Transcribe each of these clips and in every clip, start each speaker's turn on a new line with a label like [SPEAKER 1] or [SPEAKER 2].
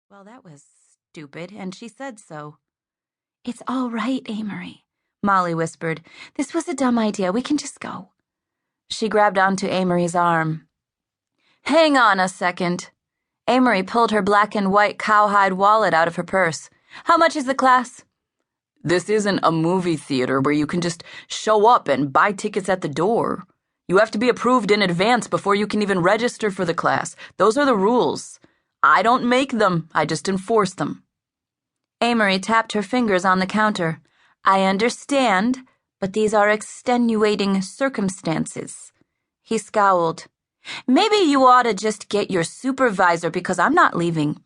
[SPEAKER 1] Well, that was stupid, and she said so. "It's all right, Amery," Molly whispered. "This was a dumb idea. We can just go." She grabbed onto Amery's arm. "Hang on a second." Amery pulled her black and white cowhide wallet out of her purse. "How much is the class?"
[SPEAKER 2] "This isn't a movie theater where you can just show up and buy tickets at the door. You have to be approved in advance before you can even register for the class. Those are the rules. I don't make them, I just enforce them."
[SPEAKER 1] Amery tapped her fingers on the counter. "I understand, but these are extenuating circumstances." He scowled. "Maybe you ought to just get your supervisor because I'm not leaving."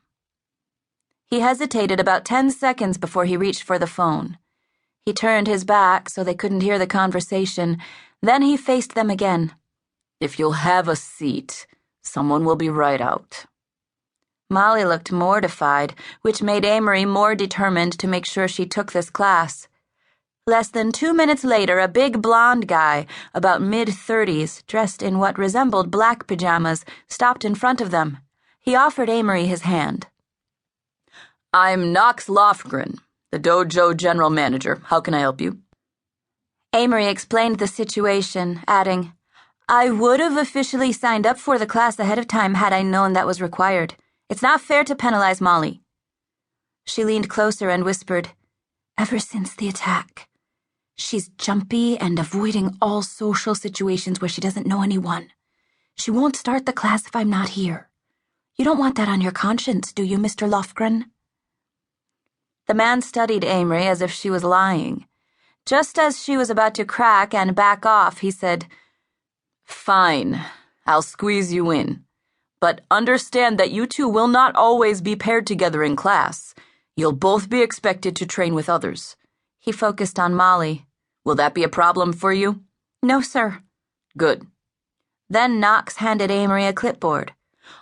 [SPEAKER 1] He hesitated about 10 seconds before he reached for the phone. He turned his back so they couldn't hear the conversation. Then he faced them again.
[SPEAKER 2] "If you'll have a seat, someone will be right out."
[SPEAKER 1] Molly looked mortified, which made Amery more determined to make sure she took this class. Less than 2 minutes later, a big blonde guy, about mid-30s, dressed in what resembled black pajamas, stopped in front of them. He offered Amery his hand.
[SPEAKER 2] "I'm Knox Lofgren, the dojo general manager. How can I help you?"
[SPEAKER 1] Amery explained the situation, adding, "I would have officially signed up for the class ahead of time had I known that was required. It's not fair to penalize Molly." She leaned closer and whispered, "Ever since the attack, she's jumpy and avoiding all social situations where she doesn't know anyone. She won't start the class if I'm not here. You don't want that on your conscience, do you, Mr. Lofgren?" The man studied Amery as if she was lying. Just as she was about to crack and back off, he said,
[SPEAKER 2] "Fine, I'll squeeze you in. But understand that you two will not always be paired together in class. You'll both be expected to train with others."
[SPEAKER 1] He focused on Molly.
[SPEAKER 2] "Will that be a problem for you?"
[SPEAKER 1] "No, sir."
[SPEAKER 2] "Good."
[SPEAKER 1] Then Knox handed Amery a clipboard.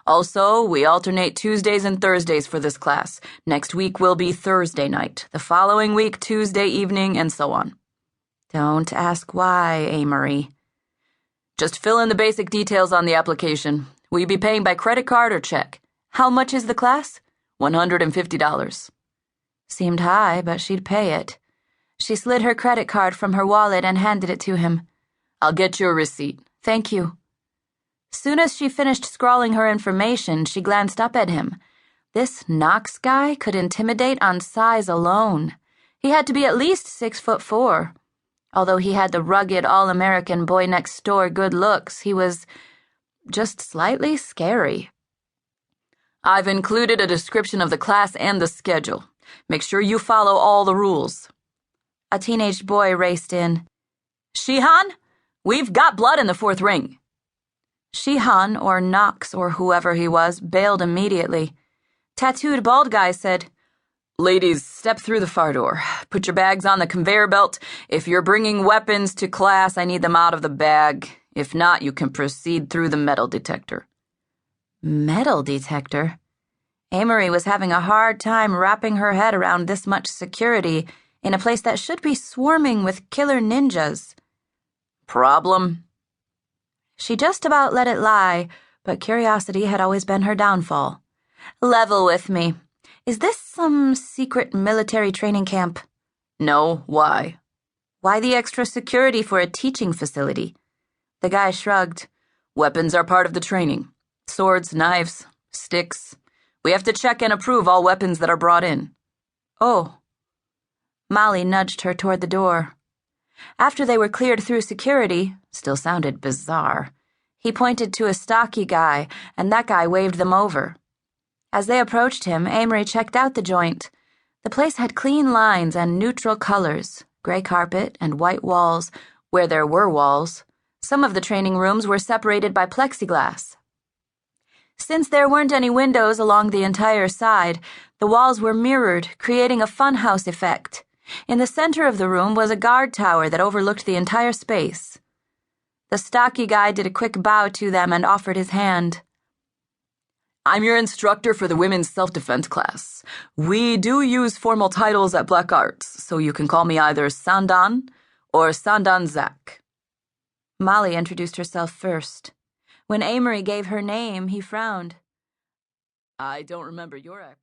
[SPEAKER 2] "Also, we alternate Tuesdays and Thursdays for this class. Next week will be Thursday night, the following week Tuesday evening, and so on."
[SPEAKER 1] "Don't ask why, Amery."
[SPEAKER 2] "Just fill in the basic details on the application. Will you be paying by credit card or check?"
[SPEAKER 1] "How much is the class?"
[SPEAKER 2] $150.
[SPEAKER 1] Seemed high, but she'd pay it. She slid her credit card from her wallet and handed it to him.
[SPEAKER 2] "I'll get you a receipt."
[SPEAKER 1] "Thank you." Soon as she finished scrawling her information, she glanced up at him. This Knox guy could intimidate on size alone. He had to be at least 6'4". Although he had the rugged all-American boy-next-door good looks, he was just slightly scary.
[SPEAKER 2] "I've included a description of the class and the schedule. Make sure you follow all the rules."
[SPEAKER 1] A teenage boy raced in.
[SPEAKER 2] "Shihan, we've got blood in the fourth ring."
[SPEAKER 1] Shihan, or Knox, or whoever he was, bailed immediately. Tattooed bald guy said,
[SPEAKER 2] "Ladies, step through the far door. Put your bags on the conveyor belt. If you're bringing weapons to class, I need them out of the bag. If not, you can proceed through the metal detector."
[SPEAKER 1] Metal detector? Amery was having a hard time wrapping her head around this much security in a place that should be swarming with killer ninjas.
[SPEAKER 2] "Problem?"
[SPEAKER 1] She just about let it lie, but curiosity had always been her downfall. "Level with me. Is this some secret military training camp?"
[SPEAKER 2] "No, why?"
[SPEAKER 1] "Why the extra security for a teaching facility?" The guy shrugged.
[SPEAKER 2] "Weapons are part of the training. Swords, knives, sticks. We have to check and approve all weapons that are brought in."
[SPEAKER 1] "Oh." Molly nudged her toward the door. After they were cleared through security, still sounded bizarre, he pointed to a stocky guy, and that guy waved them over. As they approached him, Amery checked out the joint. The place had clean lines and neutral colors, gray carpet and white walls, where there were walls. Some of the training rooms were separated by plexiglass. Since there weren't any windows along the entire side, the walls were mirrored, creating a funhouse effect. In the center of the room was a guard tower that overlooked the entire space. The stocky guy did a quick bow to them and offered his hand.
[SPEAKER 2] "I'm your instructor for the women's self-defense class. We do use formal titles at Black Arts, so you can call me either Sandan or Sandan Zach."
[SPEAKER 1] Molly introduced herself first. When Amery gave her name, he frowned.
[SPEAKER 2] "I don't remember your application."